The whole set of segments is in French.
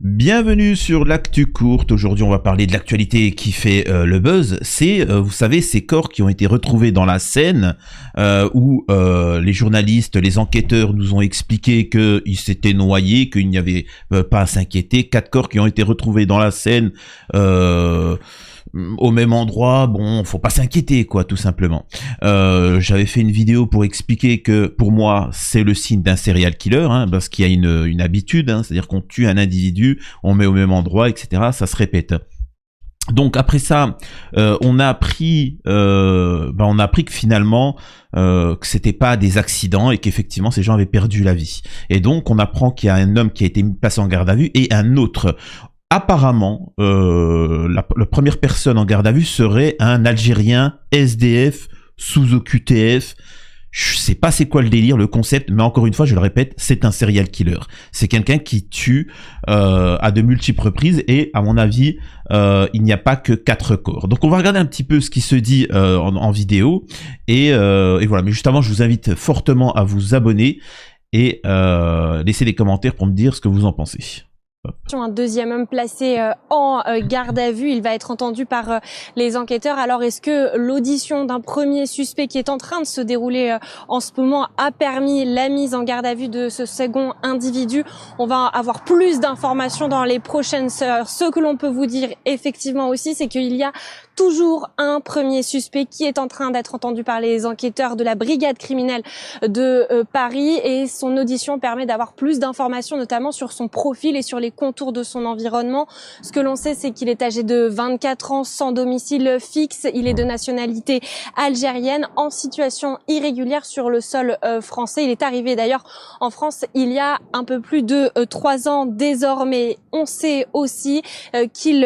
Bienvenue sur l'actu courte. Aujourd'hui, on va parler de l'actualité qui fait le buzz. C'est, vous savez, ces corps qui ont été retrouvés dans la Seine, où les journalistes, les enquêteurs nous ont expliqué qu'ils s'étaient noyés, qu'il n'y avait pas à s'inquiéter. 4 corps qui ont été retrouvés dans la Seine. Au même endroit, bon, faut pas s'inquiéter, quoi, tout simplement. J'avais fait une vidéo pour expliquer que, pour moi, c'est le signe d'un serial killer, hein, parce qu'il y a une habitude, hein, c'est-à-dire qu'on tue un individu, on met au même endroit, etc., ça se répète. Donc après ça, on a appris que finalement que c'était pas des accidents et qu'effectivement ces gens avaient perdu la vie. Et donc on apprend qu'il y a un homme qui a été placé en garde à vue et un autre. Apparemment, la première personne en garde à vue serait un Algérien SDF sous OQTF. Je sais pas c'est quoi le délire, le concept, mais encore une fois, je le répète, c'est un serial killer. C'est quelqu'un qui tue à de multiples reprises et, à mon avis, il n'y a pas que 4 corps. Donc on va regarder un petit peu ce qui se dit en vidéo et voilà. Mais juste avant, je vous invite fortement à vous abonner et laisser des commentaires pour me dire ce que vous en pensez. Un deuxième homme placé en garde à vue, il va être entendu par les enquêteurs. Alors est-ce que l'audition d'un premier suspect qui est en train de se dérouler en ce moment a permis la mise en garde à vue de ce second individu? On va avoir plus d'informations dans les prochaines heures. Ce que l'on peut vous dire effectivement aussi, c'est qu'il y a toujours un premier suspect qui est en train d'être entendu par les enquêteurs de la brigade criminelle de Paris, et son audition permet d'avoir plus d'informations, notamment sur son profil et sur les contours de son environnement. Ce que l'on sait, c'est qu'il est âgé de 24 ans, sans domicile fixe, il est de nationalité algérienne, en situation irrégulière sur le sol français. Il est arrivé d'ailleurs en France il y a un peu plus de 3 ans désormais. On sait aussi qu'il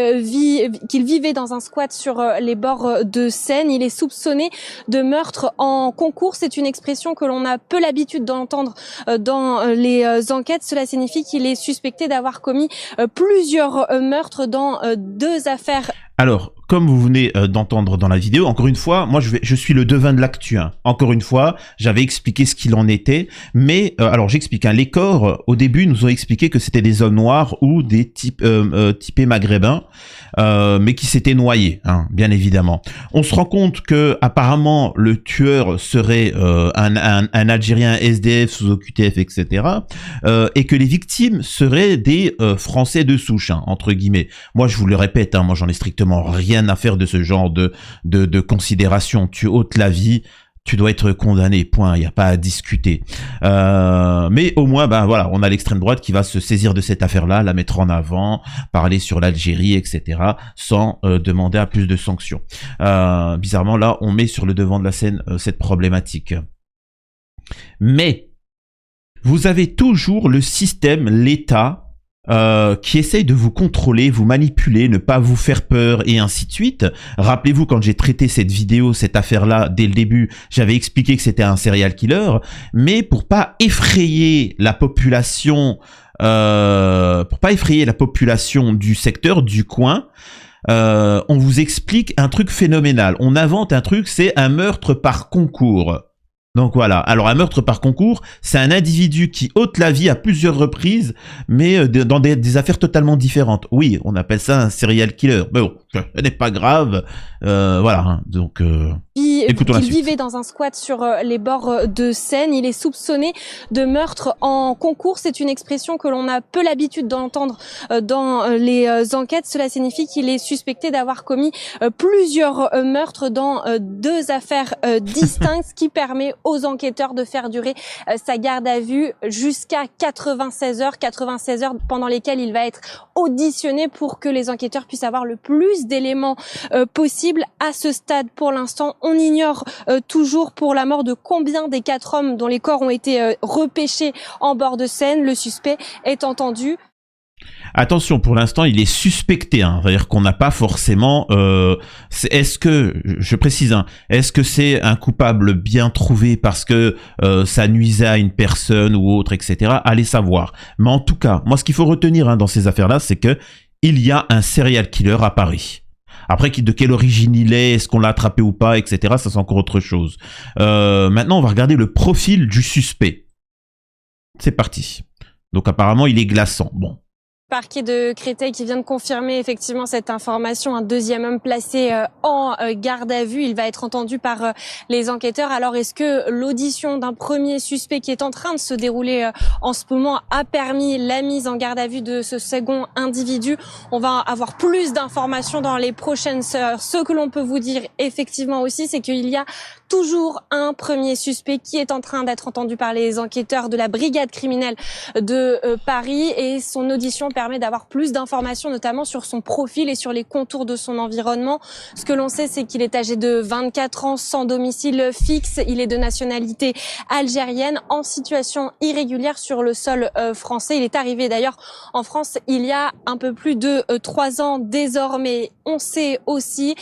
vivait dans un squat sur les bords de Seine. Il est soupçonné de meurtre en concours. C'est une expression que l'on a peu l'habitude d'entendre dans les enquêtes. Cela signifie qu'il est suspecté d'avoir commis plusieurs meurtres dans 2 affaires. Alors, comme vous venez d'entendre dans la vidéo, encore une fois, moi je suis le devin de l'actu. Hein. Encore une fois, j'avais expliqué ce qu'il en était, mais alors j'explique. Hein, les corps, au début, nous ont expliqué que c'était des hommes noirs ou des typés maghrébins, mais qui s'étaient noyés, hein, bien évidemment. On se rend compte que apparemment le tueur serait un Algérien SDF sous OQTF, etc., et que les victimes seraient des Français de souche, hein, entre guillemets. Moi, je vous le répète, hein, moi j'en ai strictement rien à faire de ce genre de considération. Tu ôtes la vie, tu dois être condamné, point, il n'y a pas à discuter. Mais au moins, ben voilà, on a l'extrême droite qui va se saisir de cette affaire-là, la mettre en avant, parler sur l'Algérie, etc., sans demander à plus de sanctions. Bizarrement, là, on met sur le devant de la scène cette problématique. Mais, vous avez toujours le système, l'État, qui essaye de vous contrôler, vous manipuler, ne pas vous faire peur et ainsi de suite. Rappelez-vous, quand j'ai traité cette vidéo, cette affaire-là, dès le début, j'avais expliqué que c'était un serial killer, mais pour pas effrayer la population, du secteur, du coin, on vous explique un truc phénoménal. On invente un truc, c'est un meurtre par concours. Donc voilà. Alors un meurtre par concours, c'est un individu qui ôte la vie à plusieurs reprises, mais dans des affaires totalement différentes. Oui, on appelle ça un serial killer. Mais bon, ce n'est pas grave. Voilà. Hein. Donc écoutons la suite. Il vivait dans un squat sur les bords de Seine. Il est soupçonné de meurtre en concours. C'est une expression que l'on a peu l'habitude d'entendre dans les enquêtes. Cela signifie qu'il est suspecté d'avoir commis plusieurs meurtres dans 2 affaires distinctes, ce qui permet aux enquêteurs de faire durer sa garde à vue jusqu'à 96 heures pendant lesquelles il va être auditionné pour que les enquêteurs puissent avoir le plus d'éléments possible. À ce stade, pour l'instant, on ignore toujours pour la mort de combien des 4 hommes dont les corps ont été repêchés en bord de Seine. Le suspect est entendu. Attention, pour l'instant, il est suspecté. Hein, c'est-à-dire qu'on n'a pas forcément... est-ce que, je précise, hein, est-ce que c'est un coupable bien trouvé parce que ça nuisait à une personne ou autre, etc. Allez savoir. Mais en tout cas, moi, ce qu'il faut retenir hein, dans ces affaires-là, c'est que il y a un serial killer à Paris. Après, de quelle origine il est qu'on l'a attrapé ou pas, etc. Ça, c'est encore autre chose. Maintenant, on va regarder le profil du suspect. C'est parti. Donc, apparemment, il est glaçant. Bon. Parquet de Créteil qui vient de confirmer effectivement cette information. Un deuxième homme placé en garde à vue. Il va être entendu par les enquêteurs. Alors, est-ce que l'audition d'un premier suspect qui est en train de se dérouler en ce moment a permis la mise en garde à vue de ce second individu? On va avoir plus d'informations dans les prochaines heures. Ce que l'on peut vous dire effectivement aussi, c'est qu'il y a toujours un premier suspect qui est en train d'être entendu par les enquêteurs de la brigade criminelle de Paris, et son audition permet d'avoir plus d'informations, notamment sur son profil et sur les contours de son environnement. Ce que l'on sait, c'est qu'il est âgé de 24 ans, sans domicile fixe. Il est de nationalité algérienne, en situation irrégulière sur le sol français. Il est arrivé d'ailleurs en France il y a un peu plus de 3 ans désormais. On sait aussi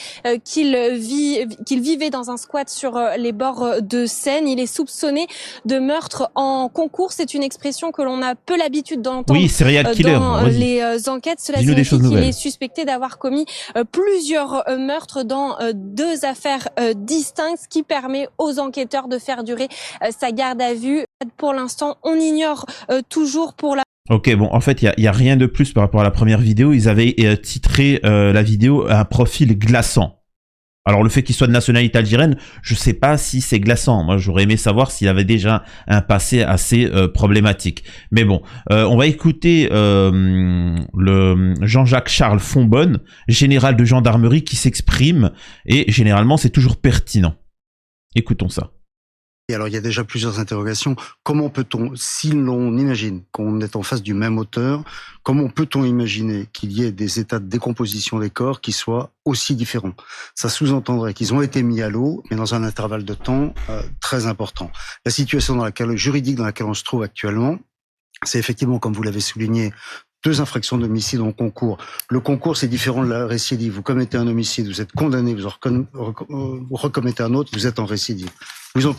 qu'il vivait dans un squat sur les bords de Seine. Il est soupçonné de meurtre en concours. C'est une expression que l'on a peu l'habitude d'entendre serial killer, dans les enquêtes. Cela signifie qu'il est suspecté d'avoir commis plusieurs meurtres dans 2 affaires distinctes, ce qui permet aux enquêteurs de faire durer sa garde à vue. Pour l'instant, on ignore toujours pour la... Ok, bon, en fait, il y a rien de plus par rapport à la première vidéo. Ils avaient titré la vidéo un profil glaçant. Alors, le fait qu'il soit de nationalité algérienne, je sais pas si c'est glaçant. Moi, j'aurais aimé savoir s'il avait déjà un passé assez problématique. Mais bon, on va écouter le Jean-Jacques Charles Fonbonne, général de gendarmerie, qui s'exprime. Et généralement, c'est toujours pertinent. Écoutons ça. Et alors, il y a déjà plusieurs interrogations. Comment peut-on, si l'on imagine qu'on est en face du même auteur, comment peut-on imaginer qu'il y ait des états de décomposition des corps qui soient aussi différents? Ça sous-entendrait qu'ils ont été mis à l'eau, mais dans un intervalle de temps très important. La situation juridique dans laquelle on se trouve actuellement, c'est effectivement, comme vous l'avez souligné, 2 infractions d'homicide en concours. Le concours, c'est différent de la récidive. Vous commettez un homicide, vous êtes condamné, vous recommettez un autre, vous êtes en récidive. Vous en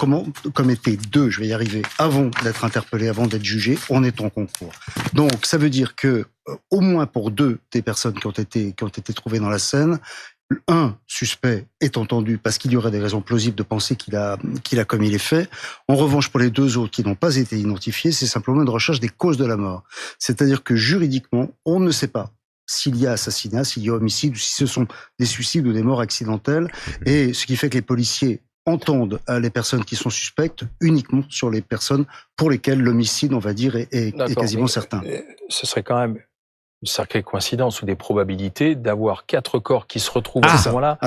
commettez 2, je vais y arriver, avant d'être interpellé, avant d'être jugé, on est en concours. Donc, ça veut dire que, au moins pour 2 des personnes qui ont été trouvées dans la Seine, un suspect est entendu parce qu'il y aurait des raisons plausibles de penser qu'il a commis les faits. En revanche, pour les 2 autres qui n'ont pas été identifiés, c'est simplement une recherche des causes de la mort. C'est-à-dire que juridiquement, on ne sait pas s'il y a assassinat, s'il y a homicide, ou si ce sont des suicides ou des morts accidentelles. Et ce qui fait que les policiers entendent les personnes qui sont suspectes uniquement sur les personnes pour lesquelles l'homicide, on va dire, est quasiment certain. Ce serait quand même une sacrée coïncidence ou des probabilités d'avoir 4 corps qui se retrouvent à ce moment-là.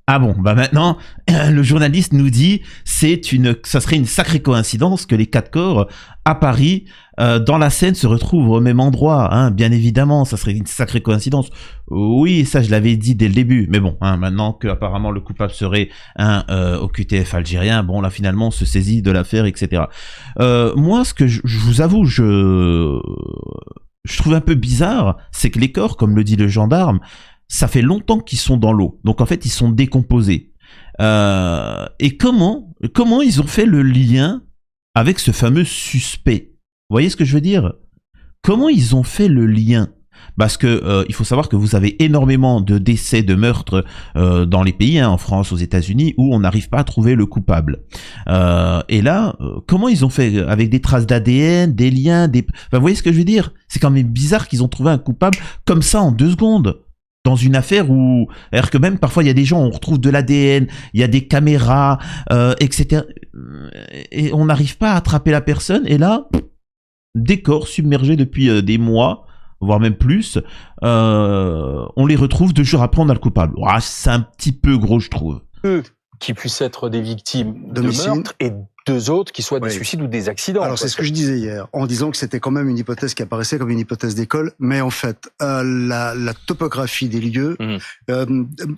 Ah bon, bah maintenant, le journaliste nous dit ça serait une sacrée coïncidence que les 4 corps à Paris, dans la Seine, se retrouvent au même endroit, hein, bien évidemment, ça serait une sacrée coïncidence. Oui, ça je l'avais dit dès le début, mais bon, hein, maintenant que apparemment le coupable serait un OQTF algérien, bon là finalement on se saisit de l'affaire, etc. Moi, ce que je vous avoue, je trouve un peu bizarre, c'est que les corps, comme le dit le gendarme, ça fait longtemps qu'ils sont dans l'eau. Donc en fait, ils sont décomposés. Et comment ils ont fait le lien avec ce fameux suspect? Vous voyez ce que je veux dire? Comment ils ont fait le lien? Parce que il faut savoir que vous avez énormément de décès, de meurtres dans les pays, hein, en France, aux États-Unis, où on n'arrive pas à trouver le coupable. Et là, comment ils ont fait? Avec des traces d'ADN, des liens, enfin, vous voyez ce que je veux dire? C'est quand même bizarre qu'ils ont trouvé un coupable comme ça en 2 secondes. Dans une affaire où, alors que même parfois il y a des gens, on retrouve de l'ADN, il y a des caméras, etc. Et on n'arrive pas à attraper la personne. Et là, des corps submergés depuis des mois, voire même plus, on les retrouve 2 jours après, on a le coupable. Ouah, c'est un petit peu gros, je trouve. Qui puissent être des victimes de meurtre et 2 autres qui soient des suicides ou des accidents. Alors c'est ce que je disais hier, en disant que c'était quand même une hypothèse qui apparaissait comme une hypothèse d'école, mais en fait la topographie des lieux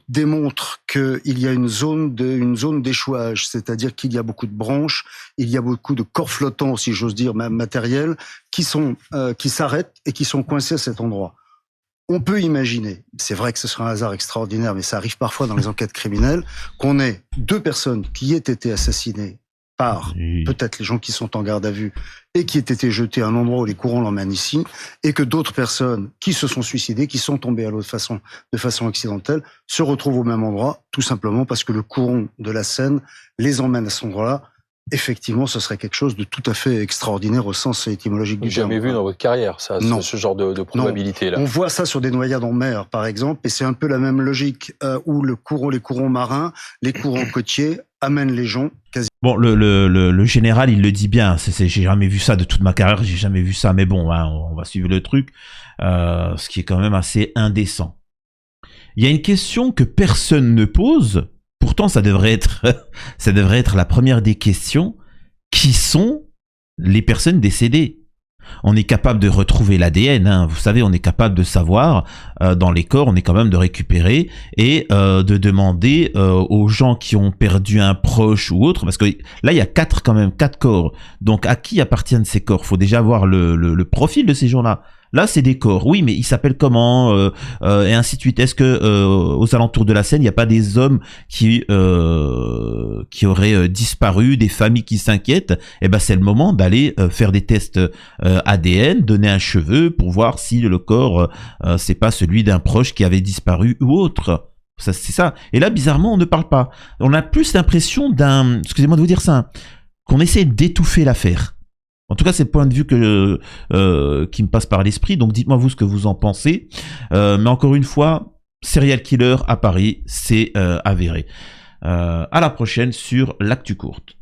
démontre qu'il y a une zone d'échouage, c'est-à-dire qu'il y a beaucoup de branches, il y a beaucoup de corps flottants, si j'ose dire, matériels, qui s'arrêtent et qui sont coincés à cet endroit. On peut imaginer, c'est vrai que ce serait un hasard extraordinaire, mais ça arrive parfois dans les enquêtes criminelles, qu'on ait 2 personnes qui aient été assassinées par peut-être les gens qui sont en garde à vue et qui aient été jetés à un endroit où les courants l'emmènent ici, et que d'autres personnes qui se sont suicidées, qui sont tombées à l'eau de façon accidentelle, se retrouvent au même endroit, tout simplement parce que le courant de la Seine les emmène à cet endroit-là effectivement, ce serait quelque chose de tout à fait extraordinaire au sens étymologique du terme. Jamais vu dans votre carrière, ça, Non. ce genre de probabilité-là. On voit ça sur des noyades en mer, par exemple, et c'est un peu la même logique où les courants marins, les courants côtiers amènent les gens quasi. Bon, le général, il le dit bien. J'ai jamais vu ça de toute ma carrière. J'ai jamais vu ça. Mais bon, hein, on va suivre le truc, ce qui est quand même assez indécent. Il y a une question que personne ne pose. Pourtant, ça devrait être la première des questions. Qui sont les personnes décédées? On est capable de retrouver l'ADN, hein. Vous savez, on est capable de savoir dans les corps, on est quand même de récupérer et de demander aux gens qui ont perdu un proche ou autre, parce que là il y a quatre corps. Donc à qui appartiennent ces corps? Faut déjà voir le profil de ces gens-là. Là, c'est des corps. Oui, mais ils s'appellent comment et ainsi de suite. Est-ce que aux alentours de la Seine, il n'y a pas des hommes qui auraient disparu, des familles qui s'inquiètent? Eh ben, c'est le moment d'aller faire des tests ADN, donner un cheveu pour voir si le corps c'est pas celui d'un proche qui avait disparu ou autre. Ça, c'est ça. Et là, bizarrement, on ne parle pas. On a plus l'impression excusez-moi de vous dire ça, qu'on essaie d'étouffer l'affaire. En tout cas, c'est le point de vue qui me passe par l'esprit. Donc, dites-moi vous ce que vous en pensez. Mais encore une fois, serial killer à Paris, c'est avéré. À la prochaine sur l'actu courte.